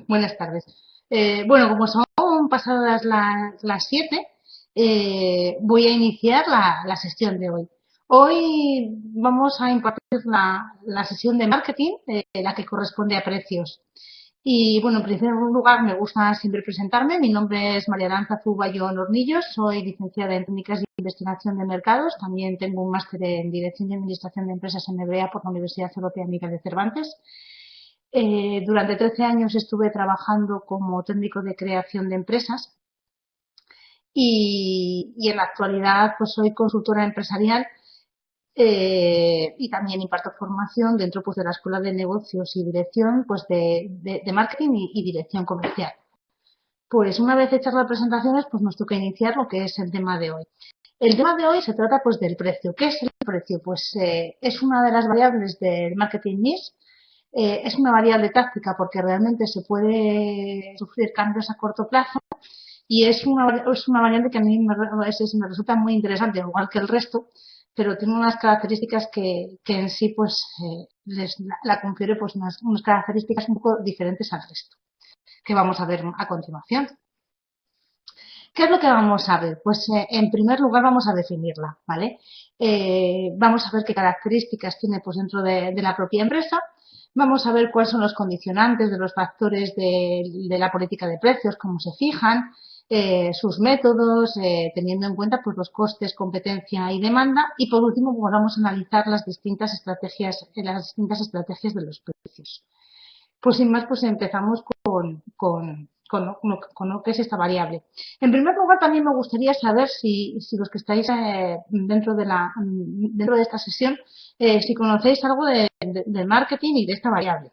Buenas tardes. Bueno, como son pasadas las 7, voy a iniciar la sesión de hoy. Hoy vamos a impartir la sesión de marketing, la que corresponde a precios. Y bueno, en primer lugar me gusta siempre presentarme. Mi nombre es María Aranzazu Bayón Hornillos, soy licenciada en Técnicas de Investigación de Mercados. También tengo un máster en Dirección y Administración de Empresas MBA por la Universidad Europea Miguel de Cervantes. Durante 13 años estuve trabajando como técnico de creación de empresas y en la actualidad pues soy consultora empresarial y también imparto formación dentro pues, de la Escuela de Negocios y Dirección pues, de Marketing y Dirección Comercial. Pues una vez hechas las presentaciones, pues nos toca iniciar lo que es el tema de hoy. El tema de hoy se trata pues del precio. ¿Qué es el precio? Pues es una de las variables del marketing mix. Es una variable táctica porque realmente se puede sufrir cambios a corto plazo y es una variable que a mí me resulta muy interesante, igual que el resto, pero tiene unas características que en sí pues la confiere pues unas características un poco diferentes al resto, que vamos a ver a continuación. ¿Qué es lo que vamos a ver? Pues en primer lugar vamos a definirla, ¿vale? Vamos a ver qué características tiene pues dentro de la propia empresa. Vamos a ver cuáles son los condicionantes de los factores de la política de precios, cómo se fijan, sus métodos, teniendo en cuenta pues los costes, competencia y demanda. Y por último, pues, vamos a analizar las distintas estrategias de los precios. Pues sin más, pues empezamos con lo que es esta variable. En primer lugar, también me gustaría saber si los que estáis dentro de esta sesión, si conocéis algo del marketing y de esta variable.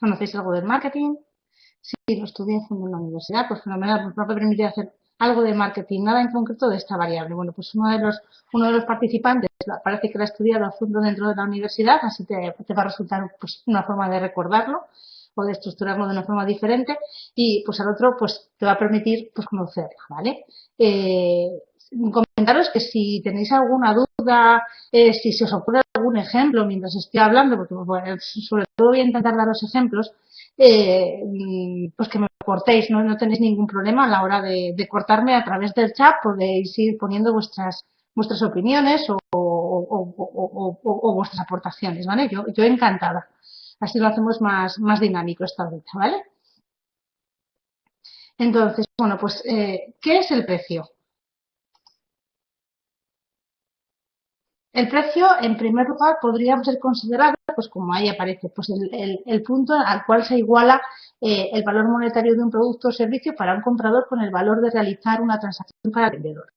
¿Conocéis algo del marketing? Si lo estudié en la universidad, pues fenomenal, pues me va a permitir hacer algo de marketing, nada en concreto de esta variable. Bueno, pues uno de los participantes parece que lo ha estudiado a fondo dentro de la universidad, así te va a resultar pues, una forma de recordarlo o de estructurarlo de una forma diferente y pues al otro pues te va a permitir pues conocerla, ¿vale? Comentaros que si tenéis alguna duda, si se os ocurre algún ejemplo mientras estoy hablando, porque bueno, sobre todo voy a intentar daros ejemplos, pues que me cortéis, ¿no? No tenéis ningún problema a la hora de cortarme a través del chat, podéis ir poniendo vuestras opiniones o vuestras aportaciones, ¿vale? Yo encantada. Así lo hacemos más dinámico esta vez, ¿vale? Entonces, bueno, pues, ¿qué es el precio? El precio, en primer lugar, podría ser considerado, pues como ahí aparece, pues el punto al cual se iguala el valor monetario de un producto o servicio para un comprador con el valor de realizar una transacción para el vendedor.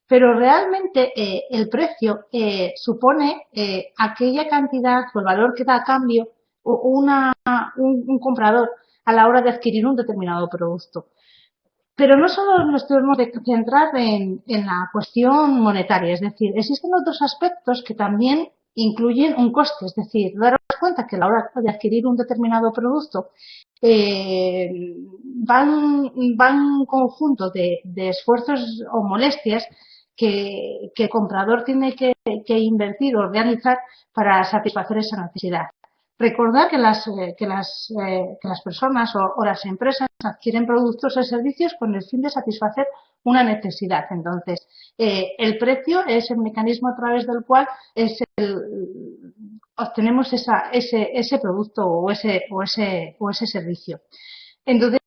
Pero realmente el precio supone aquella cantidad o el valor que da a cambio un comprador a la hora de adquirir un determinado producto. Pero no solo nos tenemos que centrar en la cuestión monetaria, es decir, existen otros aspectos que también incluyen un coste, es decir, daros cuenta que a la hora de adquirir un determinado producto van un conjunto de esfuerzos o molestias que el comprador tiene que invertir o realizar para satisfacer esa necesidad. Recordar que las personas o las empresas adquieren productos o servicios con el fin de satisfacer una necesidad. Entonces, el precio es el mecanismo a través del cual obtenemos ese producto o ese servicio. Entonces,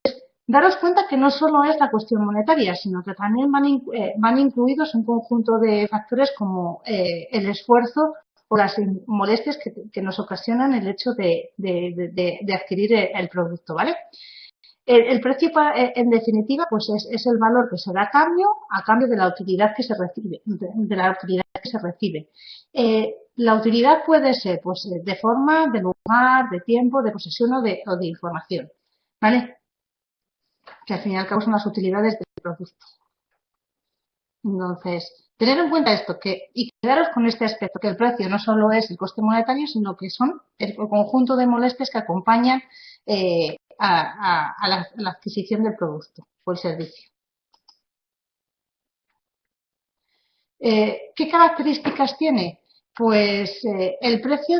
daros cuenta que no solo es la cuestión monetaria, sino que también van incluidos un conjunto de factores como el esfuerzo o las molestias que nos ocasionan el hecho de adquirir el producto, ¿vale? El precio, en definitiva, pues es el valor que se da a cambio de la utilidad que se recibe, de la utilidad que se recibe. La utilidad puede ser, pues, de forma, de lugar, de tiempo, de posesión o de información, ¿vale? Que al fin y al cabo son las utilidades del producto. Entonces, tener en cuenta esto y quedaros con este aspecto, que el precio no solo es el coste monetario, sino que son el conjunto de molestias que acompañan a la adquisición del producto o el servicio. ¿Qué características tiene? Pues el precio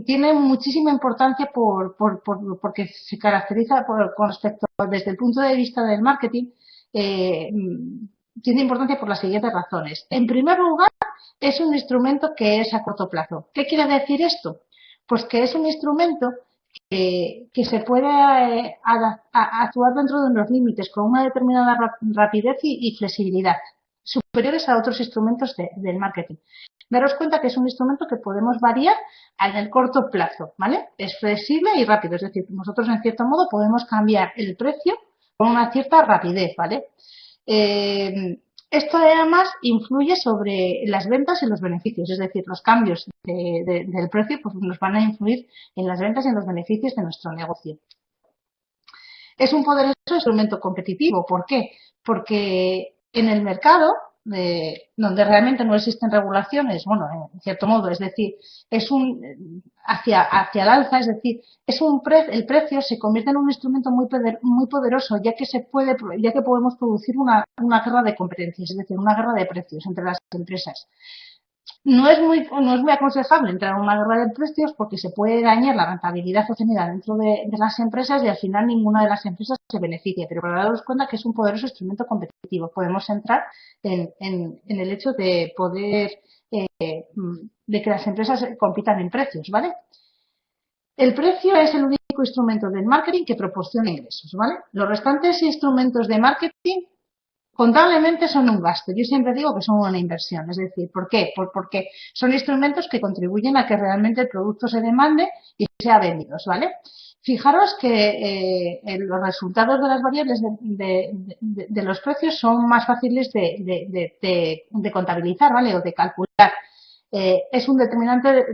tiene muchísima importancia porque se caracteriza con respecto desde el punto de vista del marketing, eh, tiene importancia por las siguientes razones. En primer lugar, es un instrumento que es a corto plazo. ¿Qué quiere decir esto? Pues que es un instrumento que se puede actuar dentro de unos límites con una determinada rapidez y flexibilidad superiores a otros instrumentos del marketing. Daros cuenta que es un instrumento que podemos variar en el corto plazo, ¿vale? Es flexible y rápido, es decir, nosotros en cierto modo podemos cambiar el precio con una cierta rapidez, ¿vale? Esto además influye sobre las ventas y los beneficios, es decir, los cambios del precio pues, nos van a influir en las ventas y en los beneficios de nuestro negocio. Es un poderoso instrumento competitivo. ¿Por qué? Porque en el mercado, donde realmente no existen regulaciones, bueno, en cierto modo, es decir, es hacia el alza, es decir, el precio se convierte en un instrumento muy poderoso, ya que podemos producir una guerra de competencias, es decir, una guerra de precios entre las empresas. No es muy aconsejable entrar en una guerra de precios porque se puede dañar la rentabilidad obtenida dentro de las empresas y al final ninguna de las empresas se beneficia. Pero para daros cuenta que es un poderoso instrumento competitivo. Podemos entrar en el hecho de poder, de que las empresas compitan en precios, ¿vale? El precio es el único instrumento del marketing que proporciona ingresos, ¿vale? Los restantes instrumentos de marketing contablemente son un gasto. Yo siempre digo que son una inversión. Es decir, ¿por qué? Porque son instrumentos que contribuyen a que realmente el producto se demande y sea vendido, ¿vale? Fijaros que los resultados de las variables de los precios son más fáciles de contabilizar, ¿vale? O de calcular. Es un determinante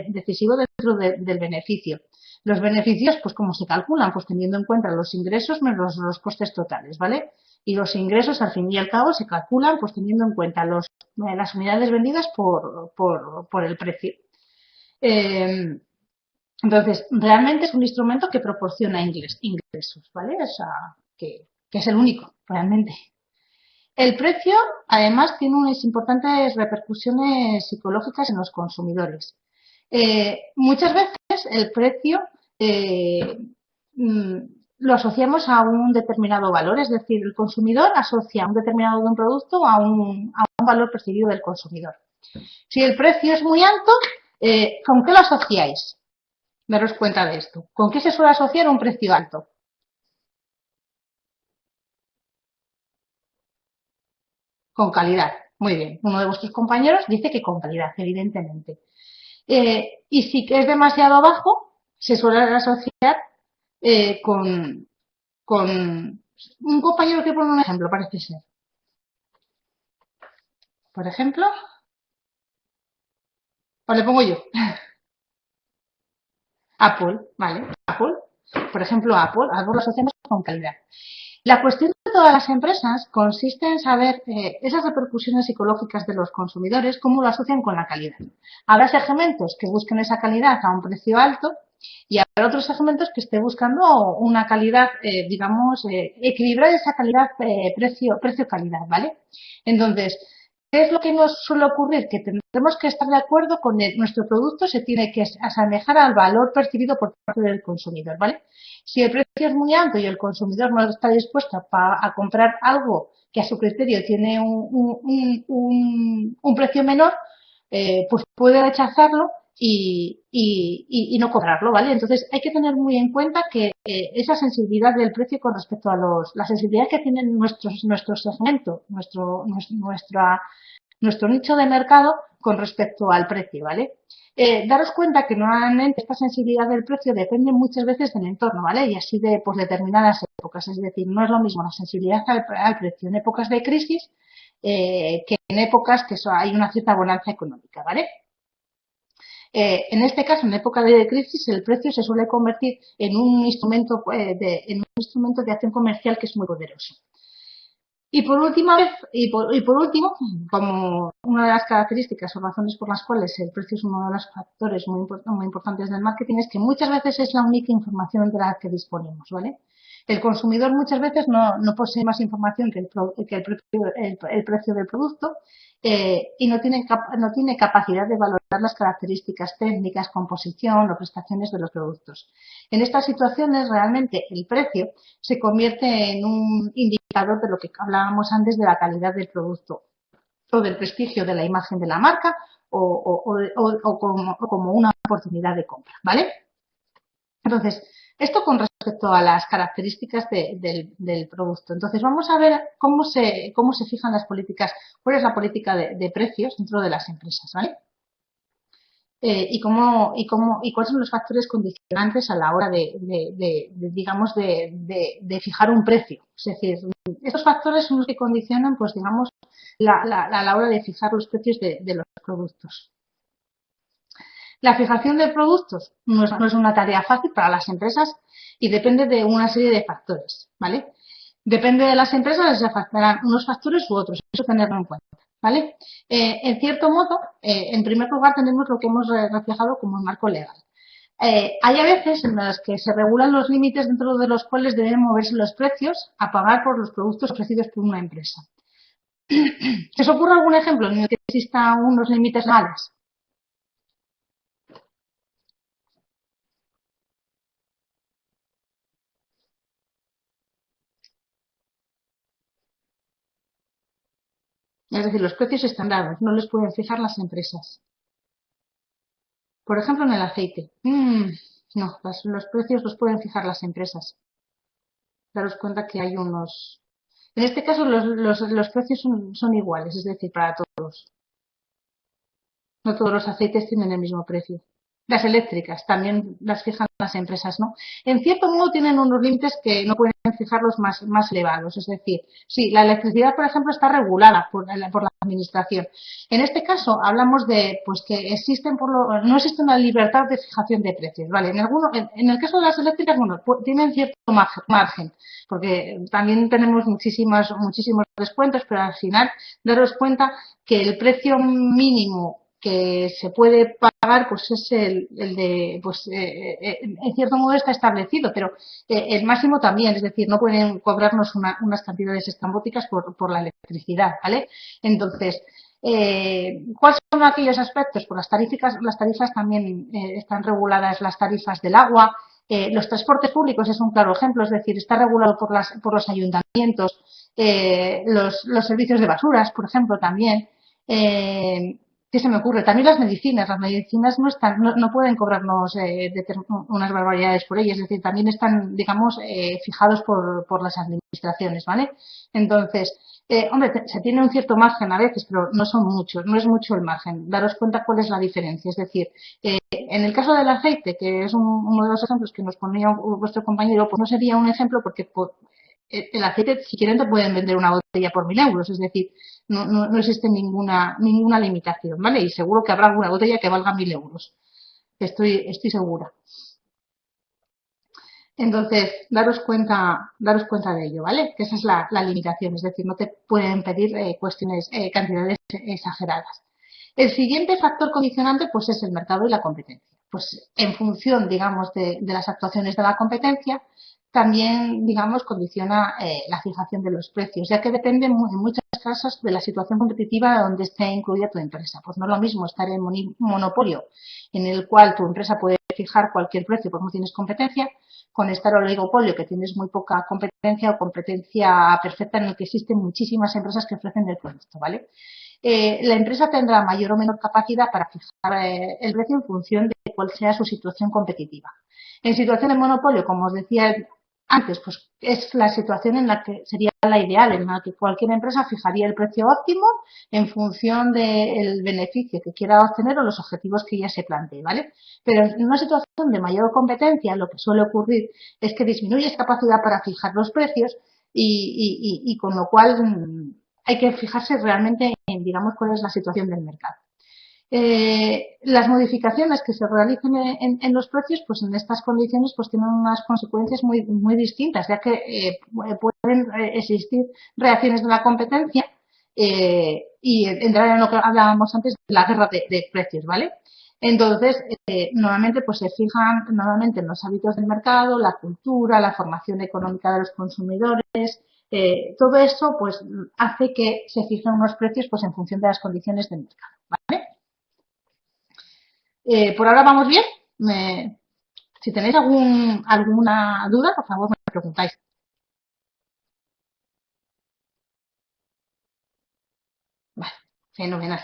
decisivo dentro del beneficio. Los beneficios, pues, ¿cómo se calculan? Pues teniendo en cuenta los ingresos menos los costes totales, ¿vale? Y los ingresos, al fin y al cabo, se calculan pues teniendo en cuenta las unidades vendidas por el precio. Entonces, realmente es un instrumento que proporciona ingresos, ¿vale? O sea, que es el único, realmente. El precio, además, tiene unas importantes repercusiones psicológicas en los consumidores. Muchas veces el precio lo asociamos a un determinado valor, es decir, el consumidor asocia un determinado de un producto a un valor percibido del consumidor. Si el precio es muy alto, ¿con qué lo asociáis? Daros cuenta de esto. ¿Con qué se suele asociar un precio alto? Con calidad. Muy bien. Uno de vuestros compañeros dice que con calidad, evidentemente. Y si es demasiado bajo, se suele asociar con un compañero que pone un ejemplo, parece ser. Por ejemplo, o le pongo yo. Apple, ¿vale? Apple. Por ejemplo, Apple lo asociamos con calidad. La cuestión de todas las empresas consiste en saber esas repercusiones psicológicas de los consumidores, cómo lo asocian con la calidad. Habrá segmentos que busquen esa calidad a un precio alto y habrá otros segmentos que estén buscando una calidad, digamos, equilibrar esa calidad precio-calidad, ¿vale? Entonces, ¿qué es lo que nos suele ocurrir? Que tendremos que estar de acuerdo con nuestro producto se tiene que asemejar al valor percibido por parte del consumidor, ¿vale? Si el precio es muy alto y el consumidor no está dispuesto a comprar algo que a su criterio tiene un precio menor, pues puede rechazarlo y no cobrarlo, ¿vale? Entonces hay que tener muy en cuenta que esa sensibilidad del precio con respecto a la sensibilidad que tienen nuestro segmento, nuestro nicho de mercado con respecto al precio, ¿vale? Daros cuenta que normalmente esta sensibilidad del precio depende muchas veces del entorno, ¿vale? Y así de pues, determinadas épocas. Es decir, no es lo mismo la sensibilidad al precio en épocas de crisis que en épocas que hay una cierta bonanza económica, ¿vale? En este caso, en época de crisis, el precio se suele convertir en un instrumento de acción comercial que es muy poderoso. Y por último, como una de las características o razones por las cuales el precio es uno de los factores muy importantes del marketing, es que muchas veces es la única información de la que disponemos, ¿vale? El consumidor muchas veces no posee más información que el precio del producto y no tiene capacidad de valorar las características técnicas, composición o prestaciones de los productos. En estas situaciones, realmente el precio se convierte en un indicador de lo que hablábamos antes de la calidad del producto o del prestigio de la imagen de la marca o como una oportunidad de compra, ¿vale? Entonces, esto con respecto a las características del producto. Entonces, vamos a ver cómo se fijan las políticas, cuál es la política de precios dentro de las empresas, ¿vale? Y cuáles son los factores condicionantes a la hora digamos, de fijar un precio. Es decir, estos factores son los que condicionan, pues, digamos, a la hora de fijar los precios de los productos. La fijación de productos no es una tarea fácil para las empresas y depende de una serie de factores, ¿vale? Depende de las empresas, se afectarán unos factores u otros, eso tenerlo en cuenta, ¿vale? En cierto modo, en primer lugar tenemos lo que hemos reflejado como el marco legal. Hay a veces en las que se regulan los límites dentro de los cuales deben moverse los precios a pagar por los productos ofrecidos por una empresa. ¿Se os ocurre algún ejemplo en el que existan unos límites legales? Es decir, los precios están dados, no los pueden fijar las empresas. Por ejemplo, en el aceite. No, los precios los pueden fijar las empresas. Daros cuenta que hay unos... En este caso los precios son iguales, es decir, para todos. No todos los aceites tienen el mismo precio. Las eléctricas también las fijan las empresas, ¿no? En cierto modo tienen unos límites que no pueden fijarlos más elevados. Es decir, sí, la electricidad, por ejemplo, está regulada por la administración. En este caso hablamos de pues que no existe una libertad de fijación de precios, ¿vale? En el caso de las eléctricas, bueno, tienen cierto margen, porque también tenemos muchísimos descuentos, pero al final daros cuenta que el precio mínimo que se puede pagar pues es el de pues en cierto modo está establecido, pero el máximo también, es decir, no pueden cobrarnos unas cantidades estrambóticas por la electricidad, ¿vale? Entonces, ¿cuáles son aquellos aspectos? Pues las tarifas también están reguladas, las tarifas del agua, los transportes públicos es un claro ejemplo, es decir, está regulado por los ayuntamientos, los servicios de basuras, por ejemplo, también. ¿Qué se me ocurre? También las medicinas. Las medicinas no pueden cobrarnos unas barbaridades por ellas. Es decir, también están, digamos, fijados por las administraciones, ¿vale? Entonces, hombre, se tiene un cierto margen a veces, pero no son muchos, no es mucho el margen. Daros cuenta cuál es la diferencia. Es decir, en el caso del aceite, que es uno de los ejemplos que nos ponía vuestro compañero, pues no sería un ejemplo porque el aceite, si quieren, te pueden vender una botella por 1.000 euros. Es decir, no existe ninguna limitación, ¿vale? Y seguro que habrá alguna botella que valga 1.000 euros. Estoy segura. Entonces, daros cuenta de ello, ¿vale? Que esa es la limitación, es decir, no te pueden pedir cantidades exageradas. El siguiente factor condicionante, pues, es el mercado y la competencia. Pues, en función, digamos, de las actuaciones de la competencia, también, digamos, condiciona la fijación de los precios, ya que depende en muchos casos de la situación competitiva donde esté incluida tu empresa. Pues no es lo mismo estar en monopolio, en el cual tu empresa puede fijar cualquier precio porque no tienes competencia, con estar oligopolio, que tienes muy poca competencia o competencia perfecta en el que existen muchísimas empresas que ofrecen el producto, ¿vale? La empresa tendrá mayor o menor capacidad para fijar el precio en función de cuál sea su situación competitiva. En situación de monopolio, como os decía antes, pues es la situación en la que sería la ideal, en la que cualquier empresa fijaría el precio óptimo en función del beneficio que quiera obtener o los objetivos que ella se plantee, ¿vale? Pero en una situación de mayor competencia, lo que suele ocurrir es que disminuyes capacidad para fijar los precios y con lo cual hay que fijarse realmente en, digamos, cuál es la situación del mercado. Las modificaciones que se realicen en los precios, pues en estas condiciones, pues tienen unas consecuencias muy distintas, ya que pueden existir reacciones de la competencia y entrar en lo que hablábamos antes de la guerra de precios, ¿vale? Entonces, normalmente pues se fijan normalmente en los hábitos del mercado, la cultura, la formación económica de los consumidores, todo eso pues hace que se fijen unos precios pues en función de las condiciones del mercado, ¿vale? Por ahora vamos bien. Si tenéis alguna duda, por favor me preguntáis. Vale, fenomenal.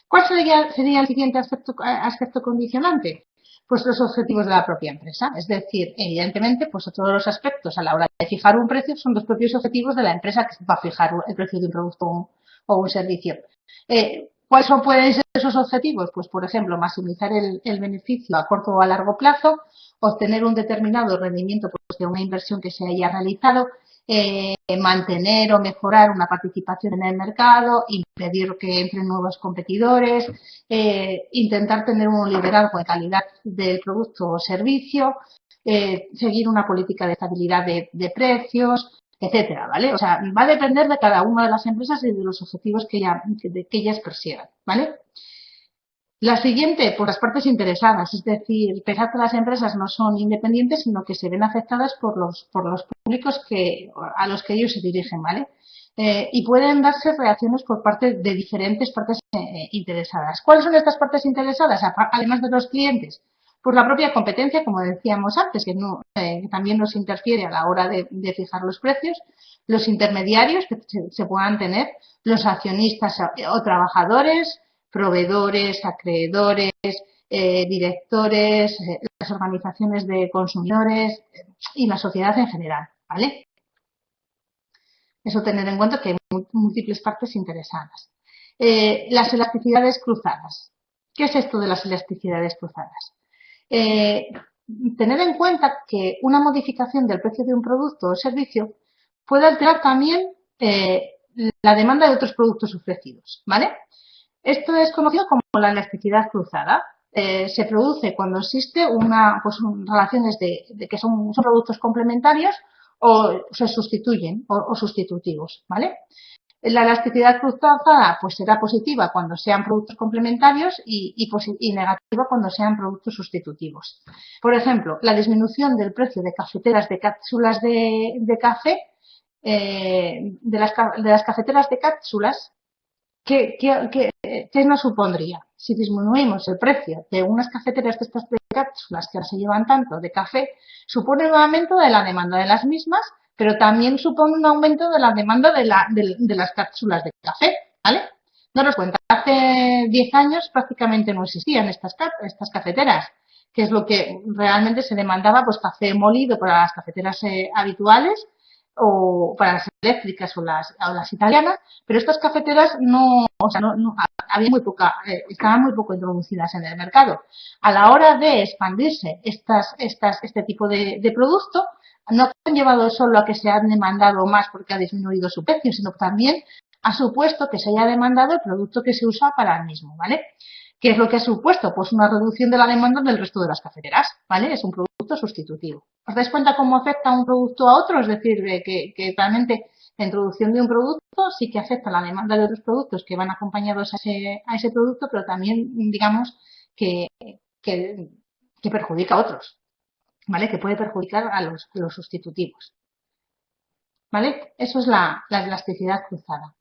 ¿Cuál sería el siguiente aspecto condicionante? Pues los objetivos de la propia empresa. Es decir, evidentemente, pues todos los aspectos a la hora de fijar un precio son los propios objetivos de la empresa que va a fijar el precio de un producto o un servicio. ¿Cuáles pueden ser esos objetivos? Pues, por ejemplo, maximizar el beneficio a corto o a largo plazo, obtener un determinado rendimiento pues, de una inversión que se haya realizado, mantener o mejorar una participación en el mercado, impedir que entren nuevos competidores, intentar tener un liderazgo en calidad del producto o servicio, seguir una política de estabilidad de precios, etcétera, ¿vale? O sea, va a depender de cada una de las empresas y de los objetivos que ellas persigan, ¿vale? La siguiente, por las partes interesadas, es decir, pensar que las empresas no son independientes, sino que se ven afectadas por los públicos a los que ellos se dirigen, ¿vale? Y pueden darse reacciones por parte de diferentes partes interesadas. ¿Cuáles son estas partes interesadas, además de los clientes? Pues la propia competencia, como decíamos antes, que también nos interfiere a la hora de fijar los precios, los intermediarios que se puedan tener, los accionistas o trabajadores, proveedores, acreedores, directores, las organizaciones de consumidores y la sociedad en general, ¿vale? Eso tener en cuenta que hay múltiples partes interesadas. Las elasticidades cruzadas. ¿Qué es esto de las elasticidades cruzadas? Eh, Tener en cuenta que una modificación del precio de un producto o servicio puede alterar también la demanda de otros productos ofrecidos, ¿vale? Esto es conocido como la elasticidad cruzada. Se produce cuando existe relaciones de que son productos complementarios o se sustituyen o sustitutivos, ¿vale? La elasticidad cruzada pues será positiva cuando sean productos complementarios y negativa cuando sean productos sustitutivos. Por ejemplo, la disminución del precio de cafeteras de cápsulas de café, de las cafeteras de cápsulas, ¿qué nos supondría? Si disminuimos el precio de unas cafeteras de estas de cápsulas que ahora se llevan tanto de café, supone un aumento de la demanda de las mismas, pero también supone un aumento de la demanda de las cápsulas de café, ¿vale? Daros cuenta, hace 10 años prácticamente no existían estas cafeteras, que es lo que realmente se demandaba, pues café molido para las cafeteras habituales o para las eléctricas o las italianas, pero estas cafeteras había muy poca, estaban muy poco introducidas en el mercado. A la hora de expandirse este tipo de producto, no han llevado solo a que se han demandado más porque ha disminuido su precio, sino que también ha supuesto que se haya demandado el producto que se usa para el mismo, ¿vale? ¿Qué es lo que ha supuesto? Pues una reducción de la demanda del resto de las cafeteras, ¿vale? Es un producto sustitutivo. ¿Os dais cuenta cómo afecta un producto a otro? Es decir, que realmente la introducción de un producto sí que afecta la demanda de otros productos que van acompañados a ese producto, pero también, digamos, que, que, que perjudica a otros, ¿vale? Que puede perjudicar a los sustitutivos, ¿vale? Eso es la elasticidad cruzada.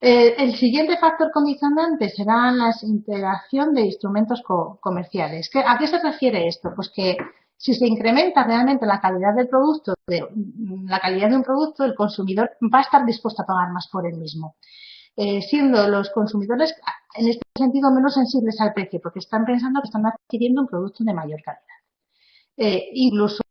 El siguiente factor condicionante será la integración de instrumentos comerciales. ¿A qué se refiere esto? Pues que si se incrementa realmente la calidad del producto, la calidad de un producto, el consumidor va a estar dispuesto a pagar más por el mismo. Siendo los consumidores en este sentido menos sensibles al precio, porque están pensando que están adquiriendo un producto de mayor calidad. Incluso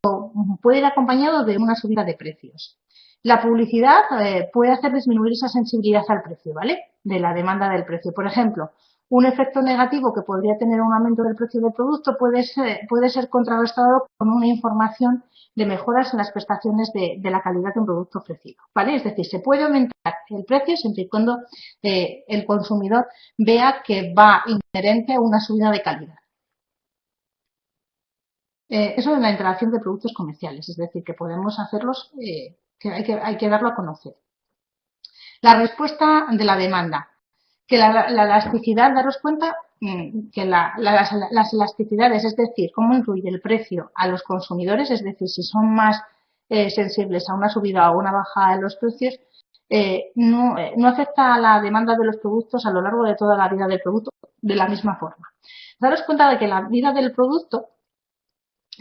puede ir acompañado de una subida de precios. La publicidad puede hacer disminuir esa sensibilidad al precio, ¿vale? De la demanda del precio. Por ejemplo, un efecto negativo que podría tener un aumento del precio del producto puede ser contrarrestado con una información de mejoras en las prestaciones de la calidad de un producto ofrecido, ¿vale? Es decir, se puede aumentar el precio siempre y cuando el consumidor vea que va inherente a una subida de calidad. Eso es la interacción de productos comerciales, es decir, que podemos hacerlos, que hay que darlo a conocer. La respuesta de la demanda. que la elasticidad, daros cuenta que las elasticidades, es decir, cómo influye el precio a los consumidores, es decir, si son más sensibles a una subida o una bajada de los precios, no afecta a la demanda de los productos a lo largo de toda la vida del producto de la misma forma. Daros cuenta de que la vida del producto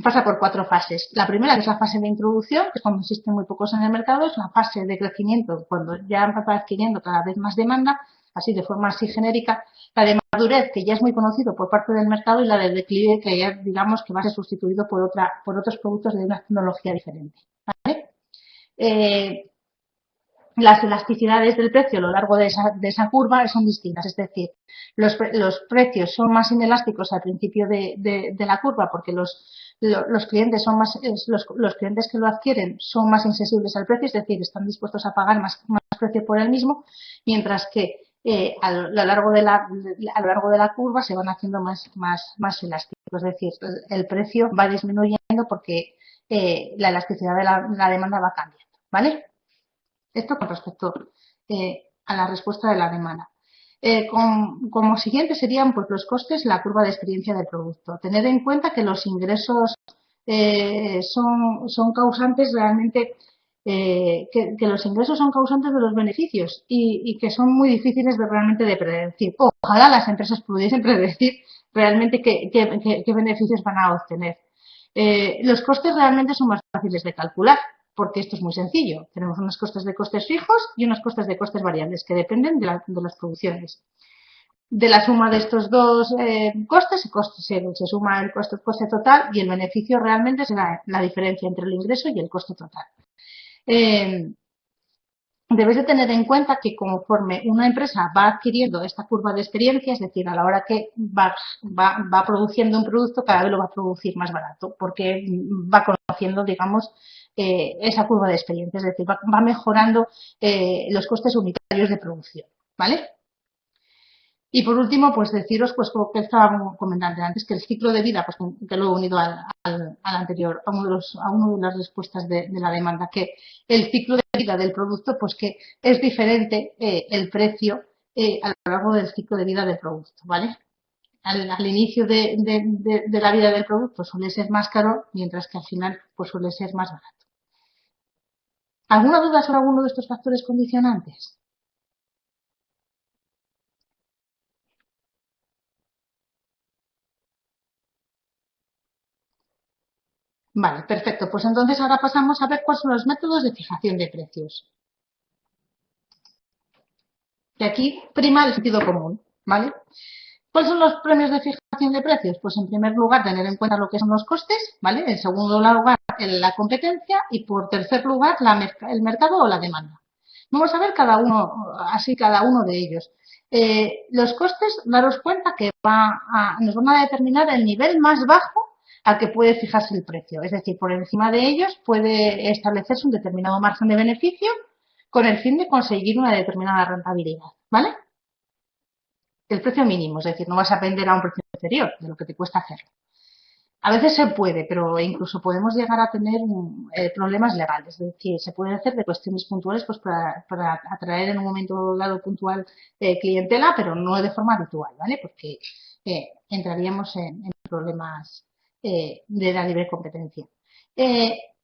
pasa por 4 fases. La primera, que es la fase de introducción, que es cuando existen muy pocos en el mercado, es la fase de crecimiento, cuando ya va adquiriendo cada vez más demanda, así de forma así genérica, la de madurez, que ya es muy conocido por parte del mercado, y la de declive, que ya digamos que va a ser sustituido por otros productos de una tecnología diferente. ¿Vale? Las elasticidades del precio a lo largo de esa curva son distintas, es decir, los precios son más inelásticos al principio de la curva porque los clientes son más, los clientes que lo adquieren son más insensibles al precio, es decir, están dispuestos a pagar más precio por el mismo, mientras que a lo largo de la curva se van haciendo más elásticos, es decir, el precio va disminuyendo porque la elasticidad de la demanda va cambiando, ¿vale? Esto con respecto a la respuesta de la demanda. Como siguiente serían pues, los costes, la curva de experiencia del producto. Tener en cuenta que los ingresos son causantes realmente, que los ingresos son causantes de los beneficios y que son muy difíciles realmente de predecir. Ojalá las empresas pudiesen predecir realmente qué beneficios van a obtener. Los costes realmente son más fáciles de calcular porque esto es muy sencillo. Tenemos unos costes de costes fijos y unos costes de costes variables que dependen de las producciones. De la suma de estos dos costes se suma el coste total y el beneficio realmente será la diferencia entre el ingreso y el coste total. Debes de tener en cuenta que conforme una empresa va adquiriendo esta curva de experiencia, es decir, a la hora que va produciendo un producto, cada vez lo va a producir más barato, porque va conociendo, digamos, esa curva de experiencia, es decir, va mejorando los costes unitarios de producción, ¿vale? Y por último, pues deciros, pues como que estaba comentando antes, que el ciclo de vida, pues que lo he unido al anterior, a una de las respuestas de la demanda, que el ciclo de vida del producto, pues que es diferente el precio a lo largo del ciclo de vida del producto, ¿vale? Al inicio de la vida del producto suele ser más caro, mientras que al final pues suele ser más barato. ¿Alguna duda sobre alguno de estos factores condicionantes? Vale, perfecto. Pues entonces ahora pasamos a ver cuáles son los métodos de fijación de precios. Y aquí prima el sentido común, ¿vale? ¿Cuáles son los premios de fijación de precios? Pues en primer lugar tener en cuenta lo que son los costes, ¿vale? En segundo lugar la competencia y por tercer lugar el mercado o la demanda. Vamos a ver cada uno de ellos. Los costes, daros cuenta que nos van a determinar el nivel más bajo al que puede fijarse el precio. Es decir, por encima de ellos puede establecerse un determinado margen de beneficio con el fin de conseguir una determinada rentabilidad, ¿vale? El precio mínimo, es decir, no vas a vender a un precio inferior de lo que te cuesta hacerlo. A veces se puede, pero incluso podemos llegar a tener problemas legales. Es decir, se puede hacer de cuestiones puntuales pues para atraer en un momento dado puntual clientela, pero no de forma habitual, ¿vale? Porque entraríamos en problemas de la libre competencia.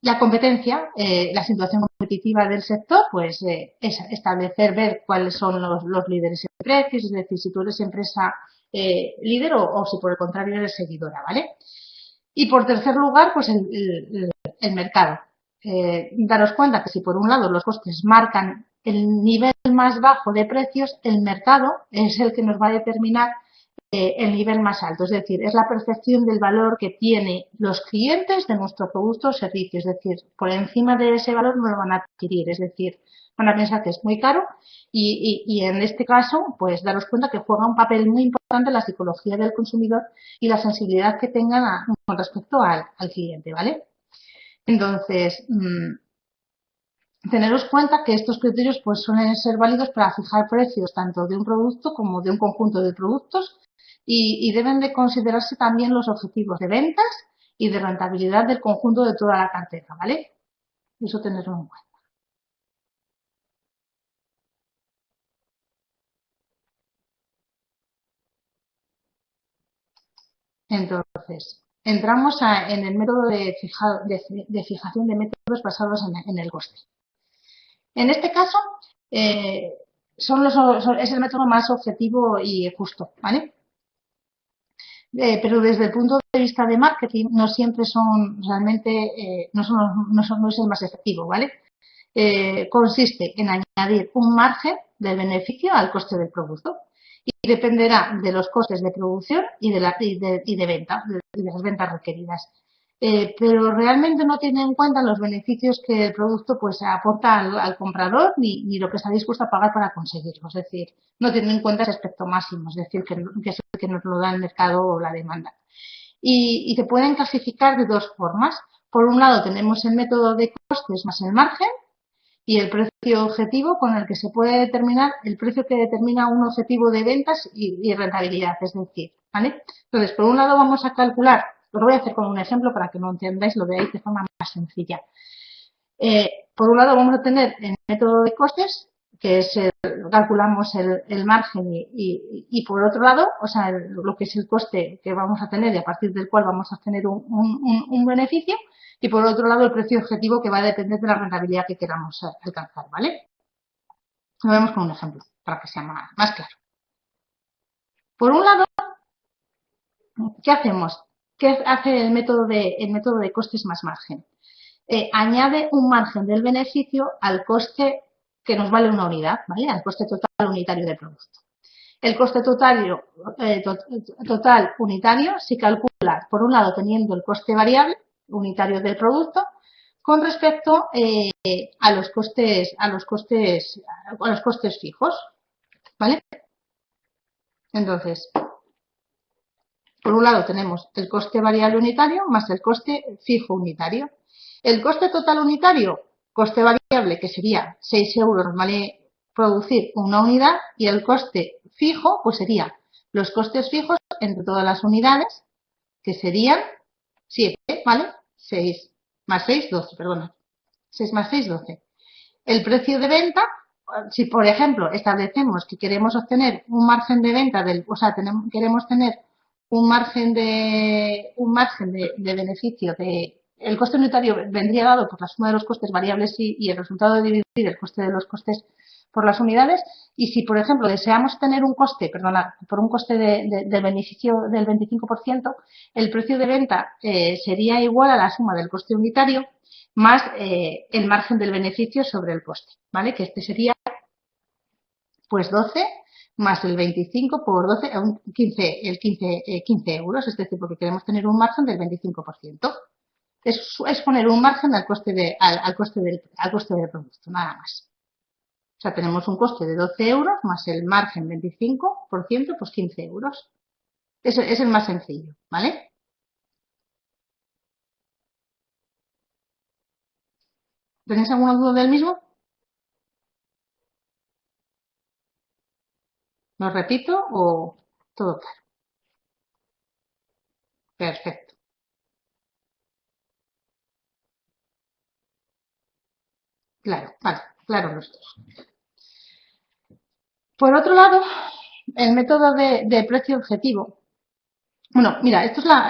La competencia, la situación competitiva del sector, pues es establecer, ver cuáles son los líderes en precios, es decir, si tú eres empresa líder o si por el contrario eres seguidora, ¿vale? Y por tercer lugar, pues el mercado. Daros cuenta que si por un lado los costes marcan el nivel más bajo de precios, el mercado es el que nos va a determinar el nivel más alto. Es decir, es la percepción del valor que tienen los clientes de nuestro producto o servicio. Es decir, por encima de ese valor no lo van a adquirir. Es decir, van a pensar que es muy caro y en este caso, pues daros cuenta que juega un papel muy importante la psicología del consumidor y la sensibilidad que tengan con respecto al cliente, ¿vale? Entonces, teneros cuenta que estos criterios pues suelen ser válidos para fijar precios tanto de un producto como de un conjunto de productos y deben de considerarse también los objetivos de ventas y de rentabilidad del conjunto de toda la cartera, ¿vale? Eso tenerlo en cuenta. Entonces, entramos en el método de fijación de métodos basados en el coste. En este caso, eh, es el método más objetivo y justo, ¿vale? Pero desde el punto de vista de marketing no siempre son realmente, no es el más efectivo, ¿vale? Consiste en añadir un margen del beneficio al coste del producto y dependerá de los costes de producción y de venta, de las ventas requeridas. Pero realmente no tiene en cuenta los beneficios que el producto pues aporta al comprador ni lo que está dispuesto a pagar para conseguirlo. Es decir, no tiene en cuenta ese aspecto máximo, es decir, que es el que nos lo da el mercado o la demanda. Y se pueden clasificar de dos formas. Por un lado tenemos el método de costes más el margen y el precio objetivo con el que se puede determinar el precio que determina un objetivo de ventas y rentabilidad, es decir, ¿vale? Entonces, por un lado vamos a calcular, lo voy a hacer con un ejemplo para que lo entendáis, lo veáis de forma más sencilla. Por un lado vamos a tener el método de costes, que es calculamos el margen y por otro lado, o sea, lo que es el coste que vamos a tener y a partir del cual vamos a tener un beneficio y por otro lado el precio objetivo que va a depender de la rentabilidad que queramos alcanzar, ¿vale? Lo vemos con un ejemplo para que sea más claro. Por un lado, ¿qué hacemos? ¿Qué hace el método de costes más margen? Añade un margen del beneficio al coste que nos vale una unidad, ¿vale? Al coste total unitario del producto. El coste total unitario se calcula, por un lado, teniendo el coste variable unitario del producto con respecto a los costes fijos, ¿vale? Entonces, por un lado tenemos el coste variable unitario más el coste fijo unitario. El coste total unitario, coste variable, que sería 6 euros, vale producir una unidad, y el coste fijo, pues sería los costes fijos entre todas las unidades, que serían 7, ¿vale? 6 más 6, 12, perdona. 6 más 6, 12. El precio de venta, si por ejemplo establecemos que queremos obtener un margen de venta, queremos tener un margen de beneficio el coste unitario vendría dado por la suma de los costes variables y el resultado de dividir el coste de los costes por las unidades. Y si, por ejemplo, deseamos tener por un coste del beneficio del 25%, el precio de venta sería igual a la suma del coste unitario más el margen del beneficio sobre el coste, ¿vale? Que este sería, pues, 12 más el 25 por 12, 15 euros, es decir, porque queremos tener un margen del 25%. Es poner un margen al coste del producto, nada más. O sea, tenemos un coste de 12 euros más el margen 25%, pues 15 euros. Eso es el más sencillo, ¿vale? ¿Tenéis alguna duda del mismo? ¿Lo repito o todo claro? Perfecto. Claro, vale, claro los dos. Por otro lado, el método de precio objetivo. Bueno, mira, esta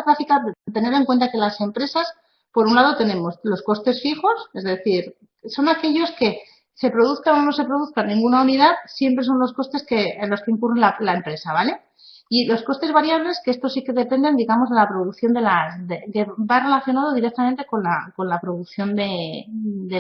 gráfica, tener en cuenta que las empresas, por un lado tenemos los costes fijos, es decir, son aquellos que se produzcan o no se produzcan ninguna unidad, siempre son los costes en los que incurre la empresa, ¿vale? Y los costes variables, que estos sí que dependen, digamos, de la producción va relacionado directamente con la producción de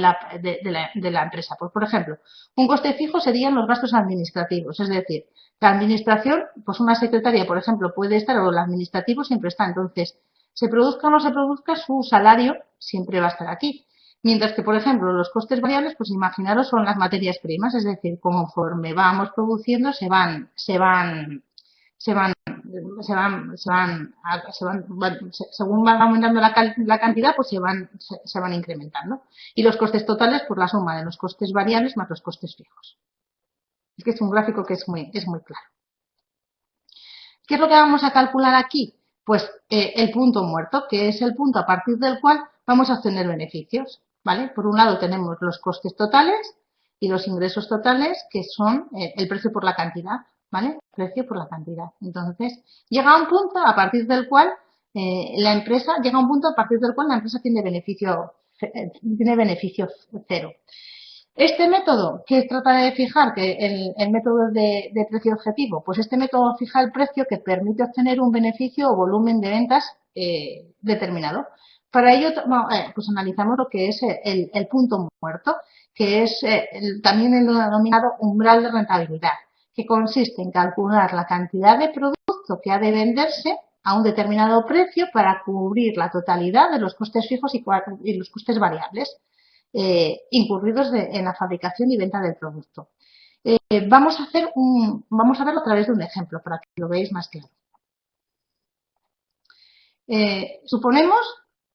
la empresa. Pues, por ejemplo, un coste fijo serían los gastos administrativos, es decir, la administración, pues una secretaria, por ejemplo, puede estar, o el administrativo siempre está. Entonces, se produzca o no se produzca, su salario siempre va a estar aquí. Mientras que, por ejemplo, los costes variables, pues imaginaros, son las materias primas, es decir, conforme vamos produciendo, según van aumentando la cantidad, pues se van incrementando. Y los costes totales, por la suma de los costes variables más los costes fijos. Es que es un gráfico que es muy claro. ¿Qué es lo que vamos a calcular aquí? Pues el punto muerto, que es el punto a partir del cual vamos a obtener beneficios, ¿vale? Por un lado tenemos los costes totales y los ingresos totales, que son el precio por la cantidad. ¿vale? Precio por la cantidad. Entonces, llega a un punto a partir del cual la empresa, llega a un punto a partir del cual la empresa tiene beneficio cero. Este método, que trata de fijar que el método de precio objetivo, pues este método fija el precio que permite obtener un beneficio o volumen de ventas determinado. Para ello, pues analizamos lo que es el punto muerto, que es también el denominado umbral de rentabilidad, que consiste en calcular la cantidad de producto que ha de venderse a un determinado precio para cubrir la totalidad de los costes fijos y los costes variables incurridos en la fabricación y venta del producto. Vamos a verlo a través de un ejemplo para que lo veáis más claro. Suponemos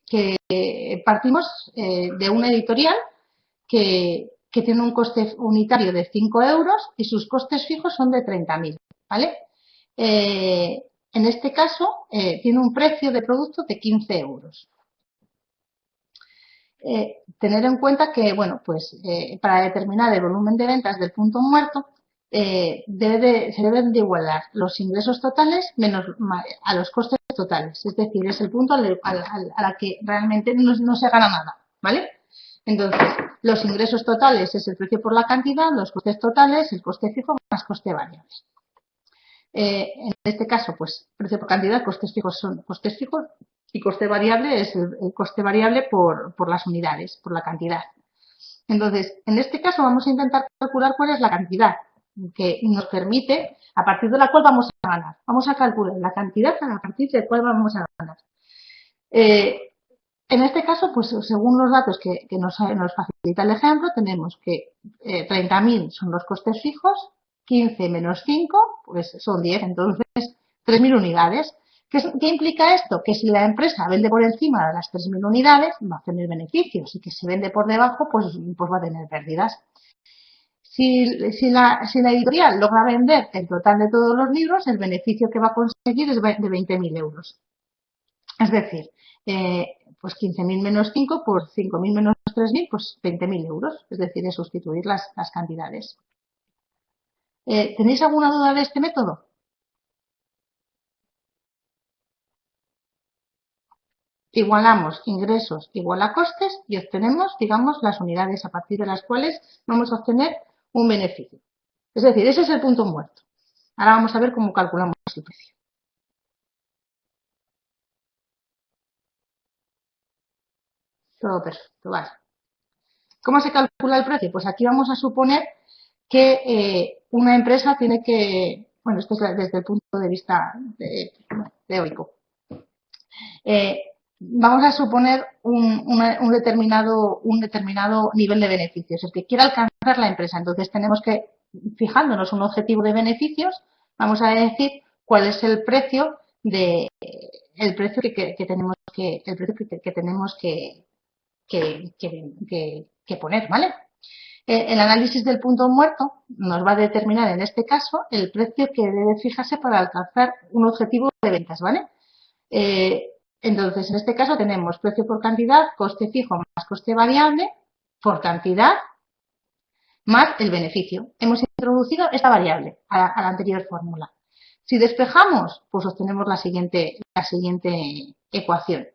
que partimos de una editorial que tiene un coste unitario de 5 euros y sus costes fijos son de 30.000, ¿vale? En este caso, tiene un precio de producto de 15 euros. Tener en cuenta que, bueno, pues para determinar el volumen de ventas del punto muerto, se deben de igualar los ingresos totales menos a los costes totales. Es decir, es el punto a la que realmente no se gana nada, ¿vale? Entonces, los ingresos totales es el precio por la cantidad, los costes totales, el coste fijo más coste variable. En este caso, pues, precio por cantidad, costes fijos son costes fijos y coste variable es el coste variable por las unidades, por la cantidad. Entonces, en este caso vamos a intentar calcular cuál es la cantidad que nos permite, a partir de la cual vamos a ganar. Vamos a calcular la cantidad a partir de la cual vamos a ganar. En este caso, pues según los datos que nos facilita el ejemplo, tenemos que 30.000 son los costes fijos, 15 menos 5, pues son 10, entonces 3.000 unidades. ¿Qué implica esto? Que si la empresa vende por encima de las 3.000 unidades, va a tener beneficios, y que si vende por debajo, pues va a tener pérdidas. Si la editorial logra vender el total de todos los libros, el beneficio que va a conseguir es de 20.000 euros. Es decir, pues 15.000 menos 5 por 5.000 menos 3.000, pues 20.000 euros. Es decir, es sustituir las cantidades. ¿Tenéis alguna duda de este método? Igualamos ingresos igual a costes y obtenemos, digamos, las unidades a partir de las cuales vamos a obtener un beneficio. Es decir, ese es el punto muerto. Ahora vamos a ver cómo calculamos el precio. Todo perfecto, vale. ¿Cómo se calcula el precio? Pues aquí vamos a suponer que una empresa tiene que, bueno, esto es desde el punto de vista teórico. Vamos a suponer un determinado nivel de beneficios, el que quiera alcanzar la empresa. Entonces tenemos que, fijándonos un objetivo de beneficios, vamos a decir cuál es el precio que tenemos que poner, ¿vale? El análisis del punto muerto nos va a determinar, en este caso, el precio que debe fijarse para alcanzar un objetivo de ventas, ¿vale? Entonces, en este caso tenemos precio por cantidad, coste fijo más coste variable, por cantidad, más el beneficio. Hemos introducido esta variable a la anterior fórmula. Si despejamos, pues obtenemos la siguiente ecuación.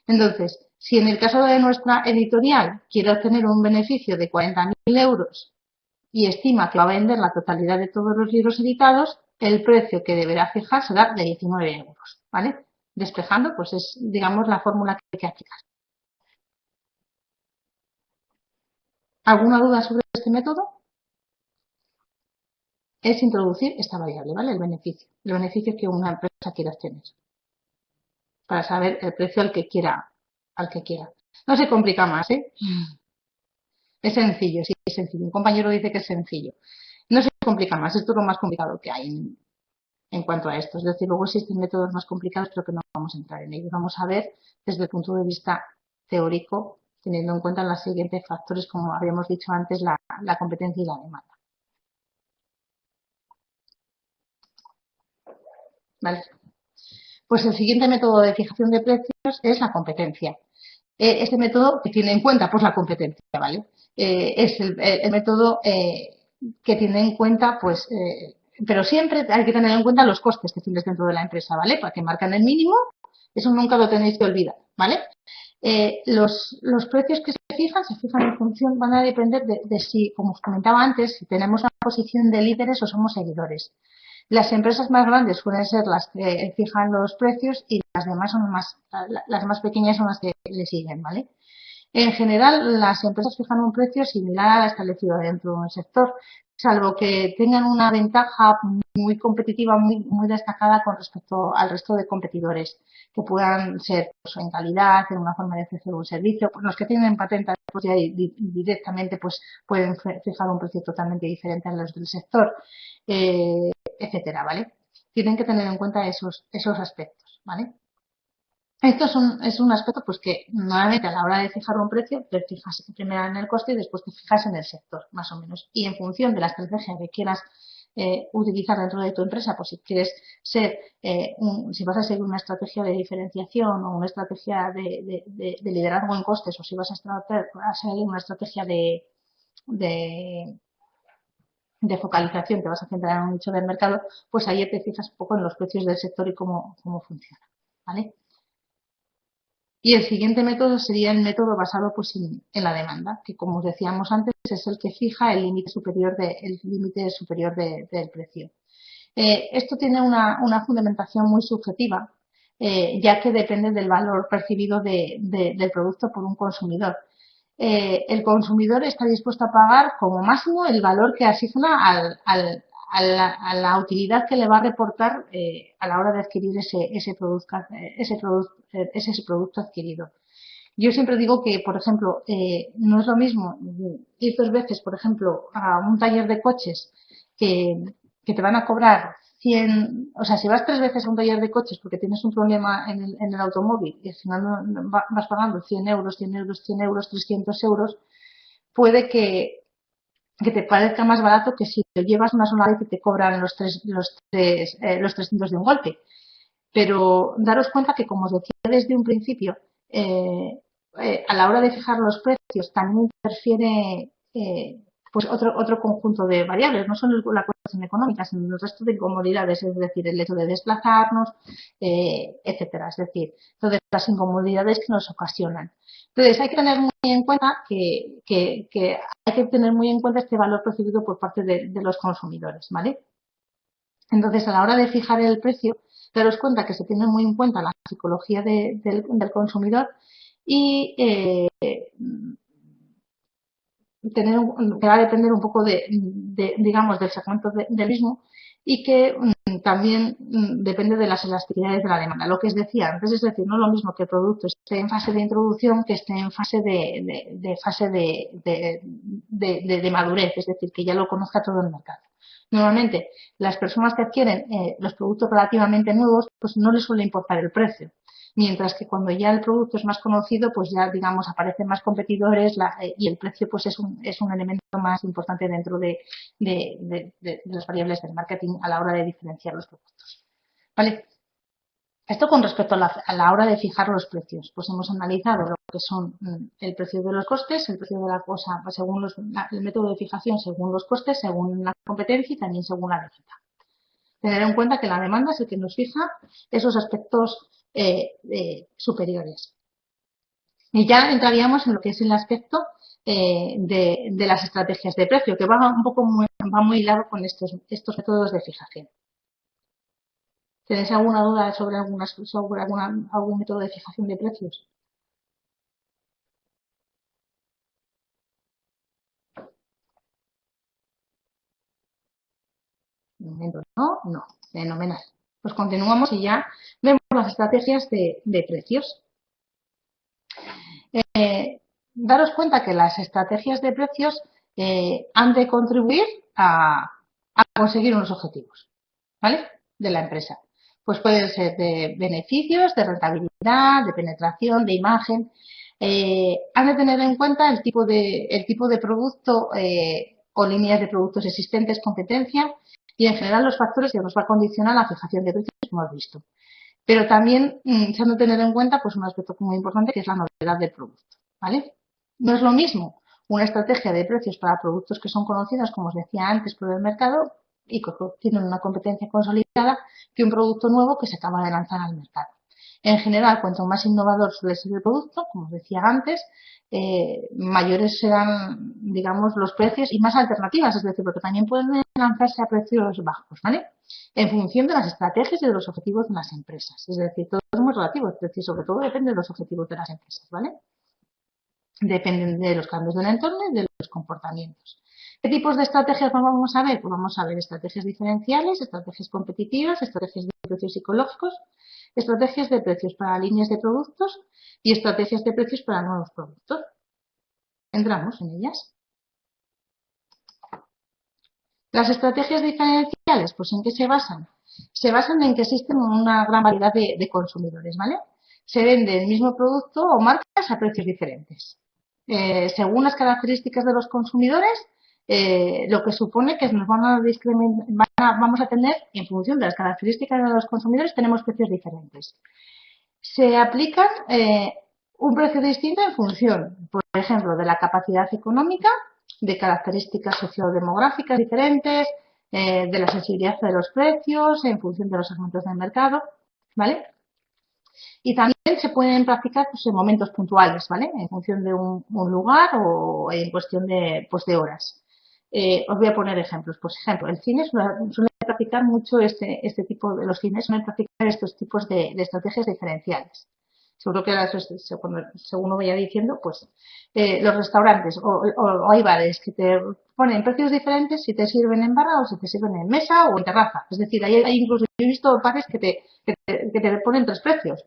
Entonces, si en el caso de nuestra editorial quiere obtener un beneficio de 40.000 euros y estima que va a vender la totalidad de todos los libros editados, el precio que deberá fijar será de 19 euros, ¿vale? Despejando, pues es, digamos, la fórmula que hay que aplicar. ¿Alguna duda sobre este método? Es introducir esta variable, ¿vale? El beneficio que una empresa quiera obtener, para saber el precio al que quiera. No se complica más, ¿eh? Es sencillo, sí, es sencillo. Un compañero dice que es sencillo. No se complica más, esto es lo más complicado que hay en cuanto a esto. Es decir, luego existen métodos más complicados, pero que no vamos a entrar en ellos. Vamos a ver desde el punto de vista teórico, teniendo en cuenta los siguientes factores, como habíamos dicho antes, la competencia y la demanda. ¿Vale? Pues el siguiente método de fijación de precios es la competencia. Este método que tiene en cuenta pues la competencia, ¿vale? Es el método que tiene en cuenta pues pero siempre hay que tener en cuenta los costes que tienes dentro de la empresa, ¿vale? Para que marcan el mínimo, eso nunca lo tenéis que olvidar, ¿vale? Los precios que se fijan en función, van a depender de si, como os comentaba antes, si tenemos una posición de líderes o somos seguidores. Las empresas más grandes suelen ser las que fijan los precios y las demás son las más pequeñas son las que le siguen, ¿vale? En general, las empresas fijan un precio similar al establecido dentro de un sector, salvo que tengan una ventaja muy competitiva, muy destacada con respecto al resto de competidores, que puedan ser pues, en calidad, en una forma de ofrecer un servicio. Pues los que tienen patentes pues ya directamente pues pueden fijar un precio totalmente diferente a los del sector, etcétera, ¿vale? Tienen que tener en cuenta esos aspectos, ¿vale? Esto es un aspecto pues que normalmente a la hora de fijar un precio te fijas primero en el coste y después te fijas en el sector, más o menos. Y en función de la estrategia que quieras utilizar dentro de tu empresa, pues si quieres ser, si vas a seguir una estrategia de diferenciación o una estrategia de liderazgo en costes o si vas a seguir una estrategia de, de focalización, te vas a centrar en un nicho del mercado, pues ahí te fijas un poco en los precios del sector y cómo funciona, ¿vale? Y el siguiente método sería el método basado pues, en la demanda, que como os decíamos antes es el que fija el límite superior, del precio. Esto tiene una fundamentación muy subjetiva, ya que depende del valor percibido del producto por un consumidor. El consumidor está dispuesto a pagar como máximo el valor que asigna a la utilidad que le va a reportar a la hora de adquirir ese producto adquirido. Yo siempre digo que, por ejemplo, no es lo mismo ir 2 veces, por ejemplo, a un taller de coches que, que te van a cobrar 100, o sea, si vas 3 veces a un taller de coches porque tienes un problema en el automóvil y al final vas pagando 100 euros, 100 euros, 100 euros, 300 euros, puede que te parezca más barato que si te llevas una sola vez y te cobran los 300 de un golpe. Pero daros cuenta que, como os decía desde un principio, a la hora de fijar los precios también interfiere pues otro conjunto de variables, no solo la cuestión económica, sino el resto de incomodidades, es decir, el hecho de desplazarnos, etcétera. Es decir, todas las incomodidades que nos ocasionan. Entonces, hay que tener muy en cuenta que hay que tener muy en cuenta este valor percibido por parte de los consumidores, ¿vale? Entonces, a la hora de fijar el precio, daros cuenta que se tiene muy en cuenta la psicología del consumidor y que va a depender un poco digamos, del segmento del mismo y que también depende de las elasticidades de la demanda. Lo que os decía antes, es decir, no es lo mismo que el producto esté en fase de introducción que esté en fase de madurez, es decir, que ya lo conozca todo el mercado. Normalmente, las personas que adquieren los productos relativamente nuevos, pues no les suele importar el precio. Mientras que cuando ya el producto es más conocido, pues ya, digamos, aparecen más competidores y el precio pues es un elemento más importante dentro de las variables del marketing a la hora de diferenciar los productos. ¿Vale? Esto con respecto a la hora de fijar los precios. Pues hemos analizado lo que son el precio de los costes, el precio de la cosa según el método de fijación según los costes, según la competencia y también según la demanda. Tener en cuenta que la demanda es el que nos fija esos aspectos superiores. Y ya entraríamos en lo que es el aspecto de las estrategias de precio, que va muy hilado con estos métodos de fijación. ¿Tenéis alguna duda sobre algún método de fijación de precios? De momento no, fenomenal. Pues continuamos y ya vemos las estrategias de precios. Daros cuenta que las estrategias de precios han de contribuir a conseguir unos objetivos, ¿vale? De la empresa. Pues pueden ser de beneficios, de rentabilidad, de penetración, de imagen. Han de tener en cuenta el tipo de producto o líneas de productos existentes, competencia y en general los factores que nos va a condicionar la fijación de precios, como hemos visto. Pero también se han de tener en cuenta pues un aspecto muy importante que es la novedad del producto, ¿vale? No es lo mismo una estrategia de precios para productos que son conocidos, como os decía antes, por el mercado, y tienen una competencia consolidada que un producto nuevo que se acaba de lanzar al mercado. En general, cuanto más innovador suele ser el producto, como os decía antes, mayores serán, digamos, los precios y más alternativas, es decir, porque también pueden lanzarse a precios bajos, ¿vale? En función de las estrategias y de los objetivos de las empresas. Es decir, todo es muy relativo, es decir, sobre todo depende de los objetivos de las empresas, ¿vale? Dependen de los cambios del entorno y de los comportamientos. ¿Qué tipos de estrategias vamos a ver? Pues vamos a ver estrategias diferenciales, estrategias competitivas, estrategias de precios psicológicos, estrategias de precios para líneas de productos y estrategias de precios para nuevos productos. Entramos en ellas. Las estrategias diferenciales, pues ¿en qué se basan? Se basan en que existen una gran variedad de consumidores, ¿vale? Se vende el mismo producto o marcas a precios diferentes. Según las características de los consumidores, lo que supone que nos vamos a tener, en función de las características de los consumidores, tenemos precios diferentes. Se aplican un precio distinto en función, por ejemplo, de la capacidad económica, de características sociodemográficas diferentes, de la sensibilidad de los precios, en función de los segmentos del mercado, ¿vale? Y también se pueden practicar pues, en momentos puntuales, ¿vale? En función de un lugar o en cuestión de, pues, de horas. Os voy a poner ejemplos. Pues ejemplo, el cine suele practicar mucho este tipo de los cines suelen practicar estos tipos de estrategias diferenciales. Seguro que según lo vaya diciendo, pues los restaurantes o hay bares que te ponen precios diferentes si te sirven en barra o si te sirven en mesa o en terraza. Es decir, hay incluso yo he visto bares que te ponen tres precios.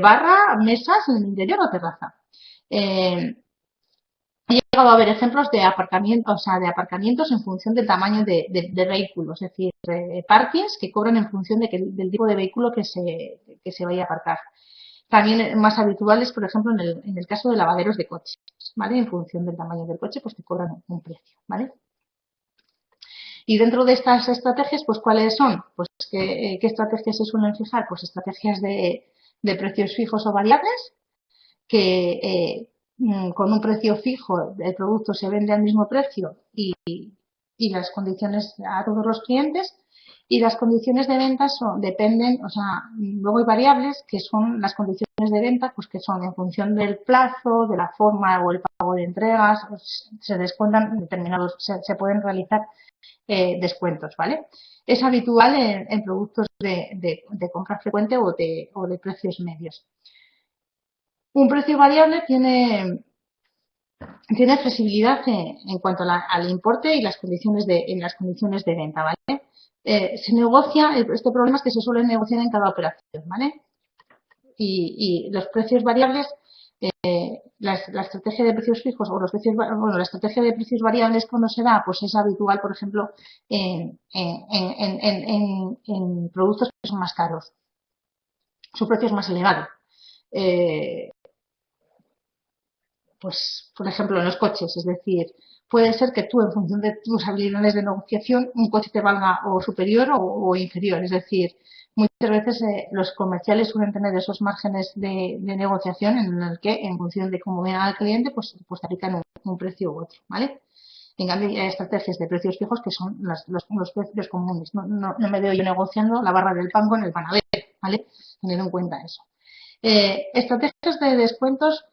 Barra, mesas en el interior o terraza. He llegado a ver ejemplos de aparcamientos, o sea, de aparcamientos en función del tamaño de vehículos, es decir, parkings que cobran en función del tipo de vehículo que se vaya a aparcar. También más habituales, por ejemplo, en el caso de lavaderos de coches, ¿vale? En función del tamaño del coche, pues te cobran un precio, ¿vale? Y dentro de estas estrategias, pues ¿cuáles son? Pues ¿qué estrategias se suelen fijar? Pues estrategias de precios fijos o variables, que con un precio fijo el producto se vende al mismo precio y las condiciones a todos los clientes y las condiciones de venta dependen, o sea, luego hay variables que son las condiciones de venta, pues que son en función del plazo, de la forma o el pago de entregas, se descuentan determinados, se pueden realizar descuentos, ¿vale? Es habitual en productos de compra frecuente o de precios medios. Un precio variable tiene flexibilidad en cuanto al importe y en las condiciones de venta, ¿vale? Se negocia, este problema es que se suele negociar en cada operación, ¿vale? Y los precios variables, la estrategia de precios fijos o la estrategia de precios variables cuando se da, pues es habitual, por ejemplo, en productos que son más caros. Su precio es más elevado. Pues, por ejemplo, en los coches, es decir, puede ser que tú, en función de tus habilidades de negociación, un coche te valga o superior o inferior, es decir, muchas veces los comerciales suelen tener esos márgenes de negociación en el que, en función de cómo venga al cliente, pues te aplican un precio u otro, ¿vale? En cambio, hay estrategias de precios fijos que son los precios comunes. No me veo yo negociando la barra del pan con el panadero, ¿vale? Teniendo en cuenta eso. Estrategias de descuentos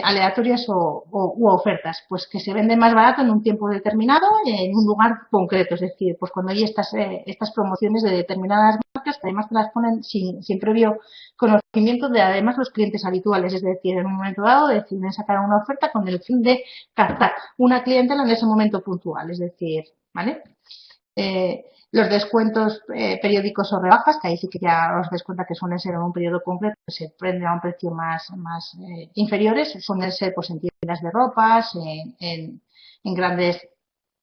aleatorias u ofertas, pues que se vende más barato en un tiempo determinado en un lugar concreto, es decir, pues cuando hay estas promociones de determinadas marcas que además te las ponen sin previo conocimiento de además los clientes habituales, es decir, en un momento dado deciden sacar una oferta con el fin de captar una clientela en ese momento puntual, es decir, ¿vale? Los descuentos periódicos o rebajas, que ahí sí que ya os des cuenta que suelen ser en un periodo concreto, que se prende a un precio más inferiores, suelen ser pues, en tiendas de ropas, en grandes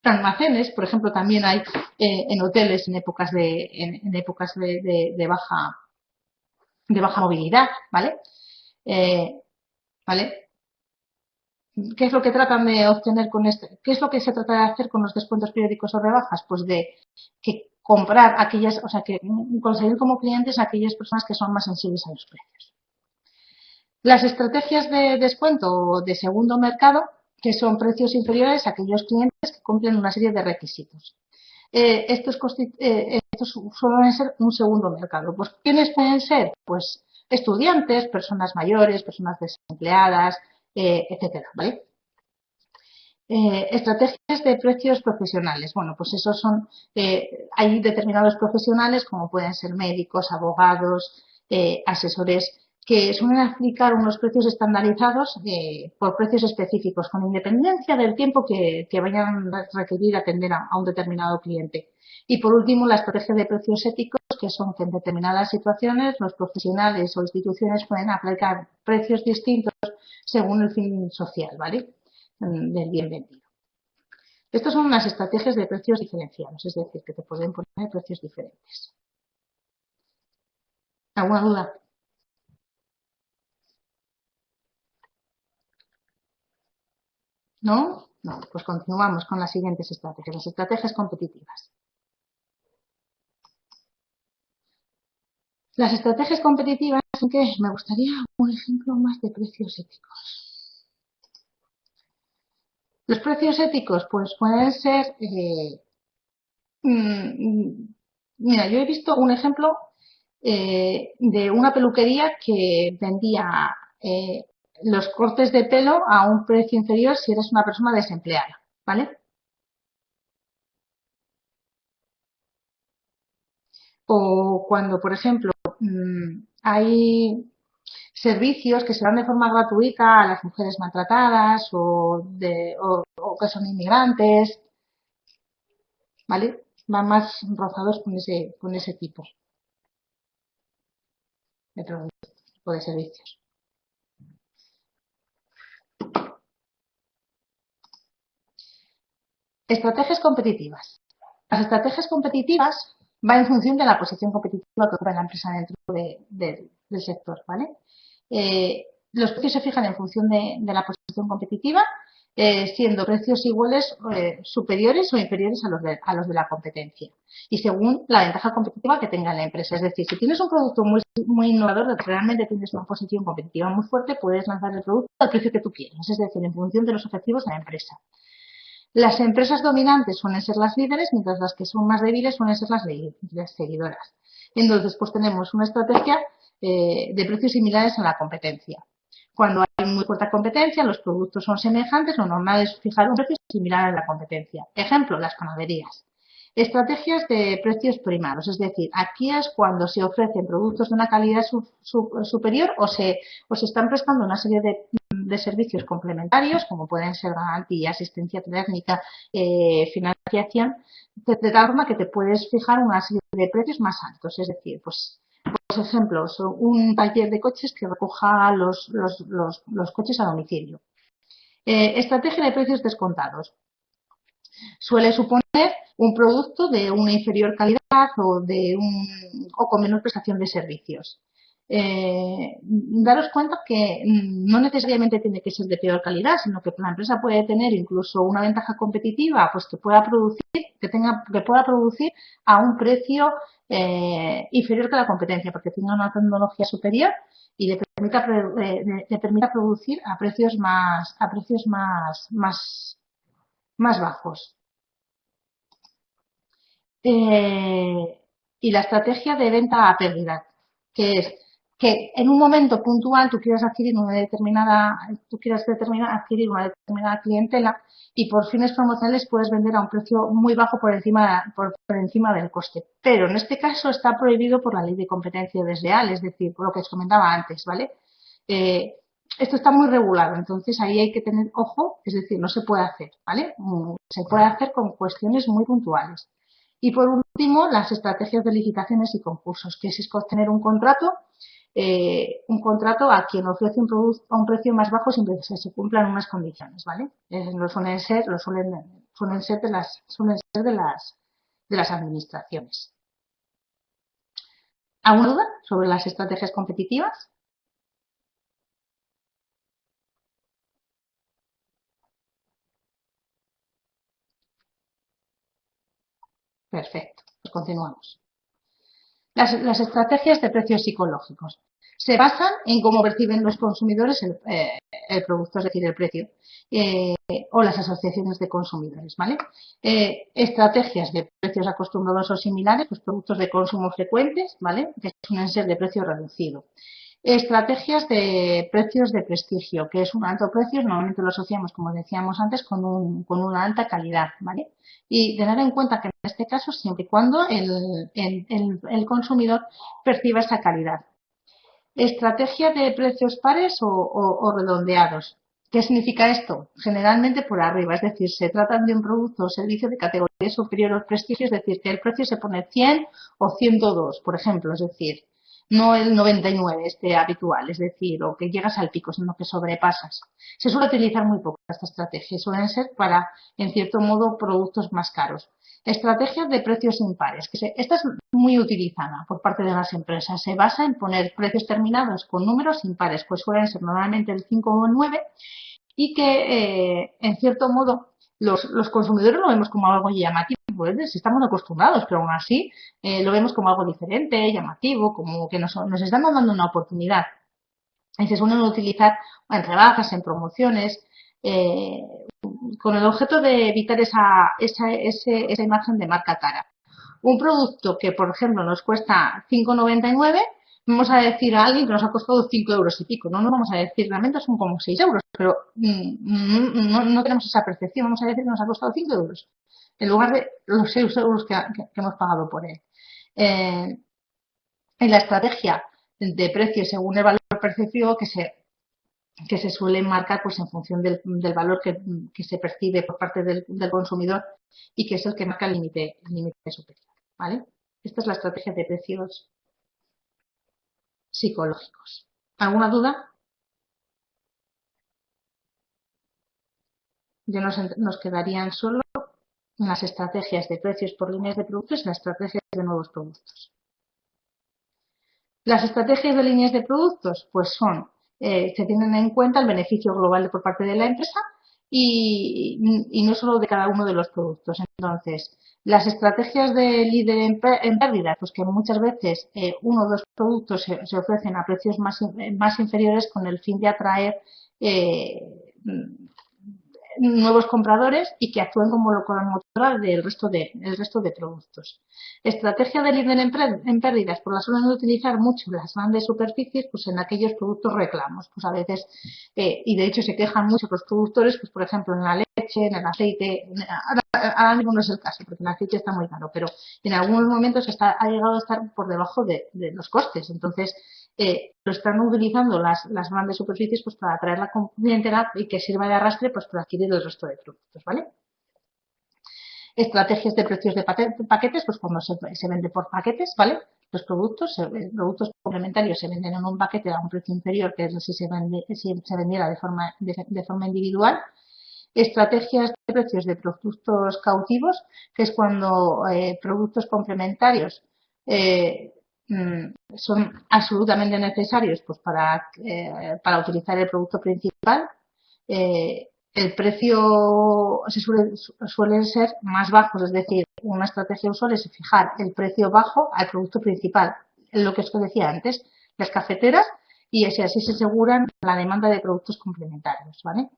almacenes, por ejemplo, también hay en hoteles en épocas de baja movilidad, ¿vale? ¿Vale? ¿Qué es lo que tratan de obtener con qué es lo que se trata de hacer con los descuentos periódicos o rebajas? Pues de que comprar aquellas, o sea, que conseguir como clientes a aquellas personas que son más sensibles a los precios. Las estrategias de descuento de segundo mercado, que son precios inferiores a aquellos clientes que cumplen una serie de requisitos. estos suelen ser un segundo mercado. Pues, ¿quiénes pueden ser? Pues estudiantes, personas mayores, personas desempleadas, etcétera, ¿vale? Estrategias de precios profesionales. Bueno, pues esos son, hay determinados profesionales como pueden ser médicos, abogados, asesores, que suelen aplicar unos precios estandarizados por precios específicos, con independencia del tiempo que vayan a requerir atender a un determinado cliente. Y por último, la estrategia de precios éticos, que son que en determinadas situaciones los profesionales o instituciones pueden aplicar precios distintos según el fin social, ¿vale? Del bien vendido. Estas son unas estrategias de precios diferenciados, es decir, que te pueden poner precios diferentes. ¿Alguna duda? ¿No? No, pues continuamos con las siguientes estrategias, las estrategias competitivas. Las estrategias competitivas, aunque me gustaría un ejemplo más de precios éticos. Los precios éticos, pues pueden ser, mira, yo he visto un ejemplo de una peluquería que vendía los cortes de pelo a un precio inferior si eres una persona desempleada, ¿vale? O cuando, por ejemplo, hay servicios que se dan de forma gratuita a las mujeres maltratadas o que son inmigrantes, ¿vale? Van más rozados con ese tipo de productos o de servicios. Estrategias competitivas. Las estrategias competitivas van en función de la posición competitiva que ocupa la empresa dentro del sector, ¿vale? Los precios se fijan en función de la posición competitiva, siendo precios iguales, superiores o inferiores a los de la competencia. Y según la ventaja competitiva que tenga la empresa. Es decir, si tienes un producto muy innovador, realmente tienes una posición competitiva muy fuerte, puedes lanzar el producto al precio que tú quieras. Es decir, en función de los objetivos de la empresa. Las empresas dominantes suelen ser las líderes, mientras las que son más débiles suelen ser las seguidoras. Entonces, pues tenemos una estrategia de precios similares a la competencia. Cuando hay muy fuerte competencia, los productos son semejantes, lo normal es fijar un precio similar a la competencia. Ejemplo, las panaderías. Estrategias de precios primados, es decir, aquí es cuando se ofrecen productos de una calidad superior o se están prestando una serie de servicios complementarios, como pueden ser garantía, asistencia técnica, financiación, de tal forma que te puedes fijar una serie de precios más altos. Es decir, pues ejemplos, un taller de coches que recoja los coches a domicilio. Estrategia de precios descontados. Suele suponer un producto de una inferior calidad o con menor prestación de servicios. Daros cuenta que no necesariamente tiene que ser de peor calidad, sino que la empresa puede tener incluso una ventaja competitiva, pues que pueda producir, que pueda producir a un precio inferior que la competencia, porque tenga una tecnología superior y le permita producir a precios más bajos. Y la estrategia de venta a pérdida, que es que en un momento puntual tú quieras adquirir adquirir una determinada clientela y por fines promocionales puedes vender a un precio muy bajo por encima del coste. Pero en este caso está prohibido por la ley de competencia desleal, es decir, por lo que os comentaba antes, ¿vale? Esto está muy regulado, entonces ahí hay que tener ojo, es decir, no se puede hacer, ¿vale? Se puede hacer con cuestiones muy puntuales. Y por último, las estrategias de licitaciones y concursos, que es obtener un contrato a quien ofrece un producto a un precio más bajo siempre que se cumplan unas condiciones, ¿vale? Suelen ser de las administraciones. ¿Alguna duda sobre las estrategias competitivas? Perfecto, pues continuamos. Las estrategias de precios psicológicos se basan en cómo perciben los consumidores el producto, es decir, el precio, eh, o las asociaciones de consumidores, ¿vale? Estrategias de precios acostumbrados o similares, pues productos de consumo frecuentes, ¿vale? Que suelen ser de precio reducido. Estrategias de precios de prestigio, que es un alto precio, normalmente lo asociamos, como decíamos antes, con una alta calidad, ¿vale? Y tener en cuenta que en este caso, siempre y cuando el consumidor perciba esa calidad. Estrategia de precios pares o redondeados. ¿Qué significa esto? Generalmente por arriba, es decir, se trata de un producto o servicio de categoría superior al prestigio, es decir, que el precio se pone 100 o 102, por ejemplo, es decir, no el 99 este habitual, es decir, o que llegas al pico, sino que sobrepasas. Se suele utilizar muy poco esta estrategia, suelen ser para, en cierto modo, productos más caros. Estrategias de precios impares. Esta es muy utilizada por parte de las empresas. Se basa en poner precios terminados con números impares, pues suelen ser normalmente el 5 o el 9, y que, en cierto modo, los consumidores lo vemos como algo llamativo. Pues, estamos acostumbrados, pero aún así lo vemos como algo diferente, llamativo, como que nos están dando una oportunidad. Y se suelen utilizar en rebajas, en promociones, eh, con el objeto de evitar esa imagen de marca cara. Un producto que, por ejemplo, nos cuesta 5,99, vamos a decir a alguien que nos ha costado 5 euros y pico. No nos vamos a decir, realmente son como 6 euros, pero no tenemos esa percepción. Vamos a decir que nos ha costado 5 euros en lugar de los 6 euros que hemos pagado por él. En la estrategia de precios según el valor percibido que se suele marcar pues en función del valor que se percibe por parte del consumidor y que es el que marca el límite superior, ¿vale? Esta es la estrategia de precios psicológicos. ¿Alguna duda? Ya nos quedarían solo las estrategias de precios por líneas de productos y las estrategias de nuevos productos. Las estrategias de líneas de productos, pues se tienen en cuenta el beneficio global por parte de la empresa y no solo de cada uno de los productos. Entonces, las estrategias de líder en pérdidas, pues que muchas veces uno o dos productos se ofrecen a precios más inferiores con el fin de atraer nuevos compradores y que actúen como locomotora del el resto de productos. Estrategia de líder en pérdidas, pues la suelen utilizar mucho las grandes superficies pues en aquellos productos reclamos, pues a veces, y de hecho se quejan mucho los productores, pues por ejemplo en la leche, en el aceite, ahora mismo no es el caso porque el aceite está muy caro, pero en algunos momentos ha llegado a estar por debajo de los costes, entonces lo están utilizando las grandes superficies pues para atraer la clientela y que sirva de arrastre pues para adquirir el resto de productos, ¿vale? Estrategias de precios de paquetes, pues cuando se vende por paquetes, ¿vale? Los productos complementarios se venden en un paquete a un precio inferior que es si se vendiera de forma individual. Estrategias de precios de productos cautivos, que es cuando productos complementarios son absolutamente necesarios pues para utilizar el producto principal. El precio suele ser más bajo, es decir, una estrategia usual es fijar el precio bajo al producto principal, lo que os decía antes, las cafeteras, y así se aseguran la demanda de productos complementarios, ¿vale?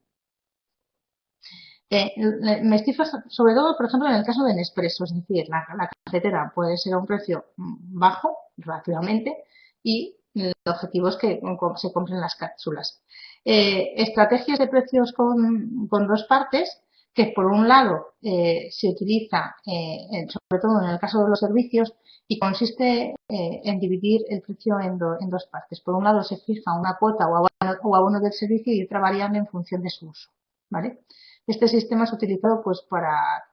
Me estoy sobre todo, por ejemplo, en el caso de Nespresso, es decir, la cafetera puede ser a un precio bajo, relativamente, y el objetivo es que se compren las cápsulas. Estrategias de precios con dos partes, que por un lado se utiliza, sobre todo en el caso de los servicios, y consiste en dividir el precio en dos partes. Por un lado se fija una cuota o abono del servicio y otra variable en función de su uso, ¿vale? Este sistema es utilizado pues para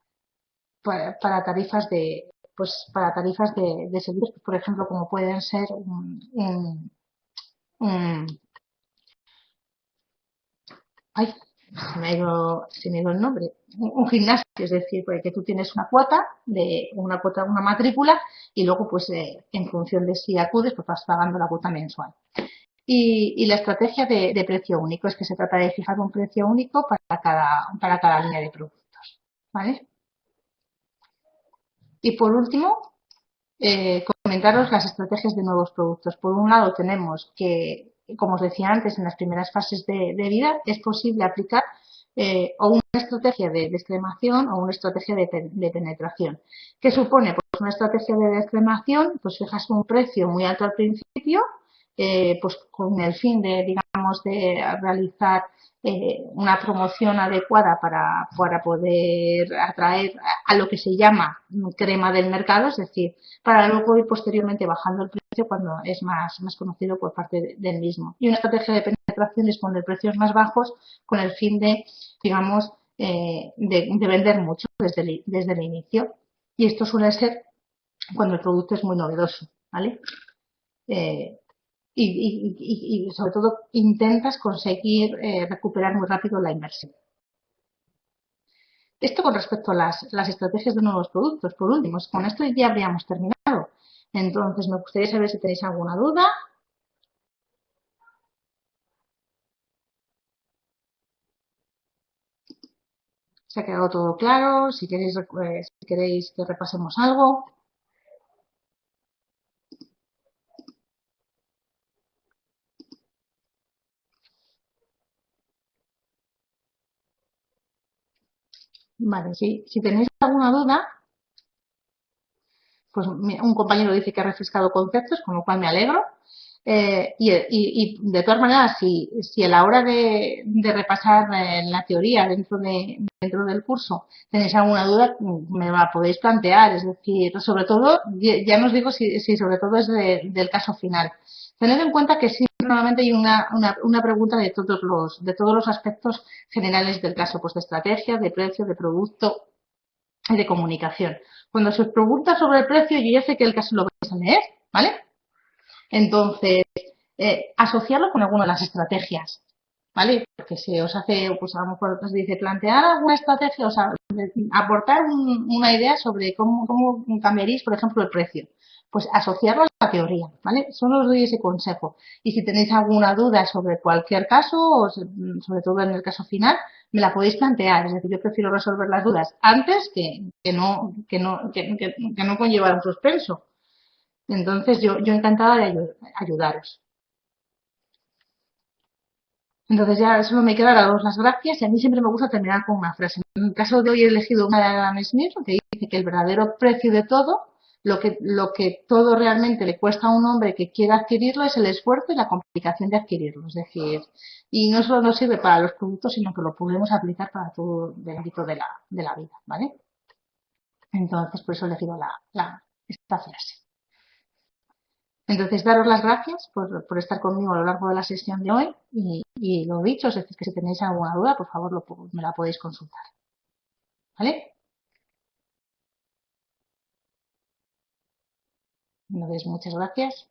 tarifas de servicios, por ejemplo, como pueden ser ay, se me ha ido el nombre, un gimnasio, es decir, pues, que tú tienes una matrícula y luego pues en función de si acudes pues vas pagando la cuota mensual. Y la estrategia de precio único es que se trata de fijar un precio único para cada línea de productos, ¿vale? Y por último, comentaros las estrategias de nuevos productos. Por un lado tenemos que, como os decía antes, en las primeras fases de vida es posible aplicar o una estrategia de descremación o una estrategia de penetración. ¿Qué supone? Pues una estrategia de descremación, pues fijas un precio muy alto al principio, pues con el fin de, digamos, de realizar una promoción adecuada para poder atraer a lo que se llama crema del mercado, es decir, para luego ir posteriormente bajando el precio cuando es más conocido por parte del mismo. Y una estrategia de penetración es poner precios más bajos con el fin de, digamos, de vender mucho desde el inicio. Y esto suele ser cuando el producto es muy novedoso, ¿vale? Eh, y sobre todo intentas conseguir recuperar muy rápido la inversión. Esto con respecto a las estrategias de nuevos productos. Por último, con esto ya habríamos terminado. Entonces, me gustaría saber si tenéis alguna duda. ¿Se ha quedado todo claro? Si queréis que repasemos algo. Vale, si tenéis alguna duda, pues un compañero dice que ha refrescado conceptos, con lo cual me alegro. Y de todas maneras, si a la hora de repasar la teoría dentro del curso tenéis alguna duda, me la podéis plantear. Es decir, sobre todo, ya no os digo si sobre todo es del caso final. Tened en cuenta que sí, normalmente hay una pregunta de todos los aspectos generales del caso, pues de estrategia, de precio, de producto y de comunicación. Cuando se os pregunta sobre el precio, yo ya sé que el caso lo vais a leer, ¿vale? Entonces, asociarlo con alguna de las estrategias, ¿vale? Porque se os hace, pues a lo mejor os dice plantear alguna estrategia, o sea, aportar una idea sobre cómo cambiaréis, por ejemplo, el precio. Pues asociarlo a la teoría, ¿vale? Solo os doy ese consejo. Y si tenéis alguna duda sobre cualquier caso, o sobre todo en el caso final, me la podéis plantear. Es decir, yo prefiero resolver las dudas antes que no conllevar un suspenso. Entonces, yo encantada de ayudaros. Entonces ya solo me queda daros las gracias y a mí siempre me gusta terminar con una frase. En el caso de hoy he elegido una de Adam Smith que dice que el verdadero precio de todo, lo que todo realmente le cuesta a un hombre que quiera adquirirlo es el esfuerzo y la complicación de adquirirlo. Es decir, y no solo nos sirve para los productos, sino que lo podemos aplicar para todo el ámbito de la vida, ¿vale? Entonces, por eso he elegido esta frase. Entonces, daros las gracias por estar conmigo a lo largo de la sesión de hoy y lo dicho, es decir, que si tenéis alguna duda, por favor, me la podéis consultar. ¿Vale? Entonces, muchas gracias.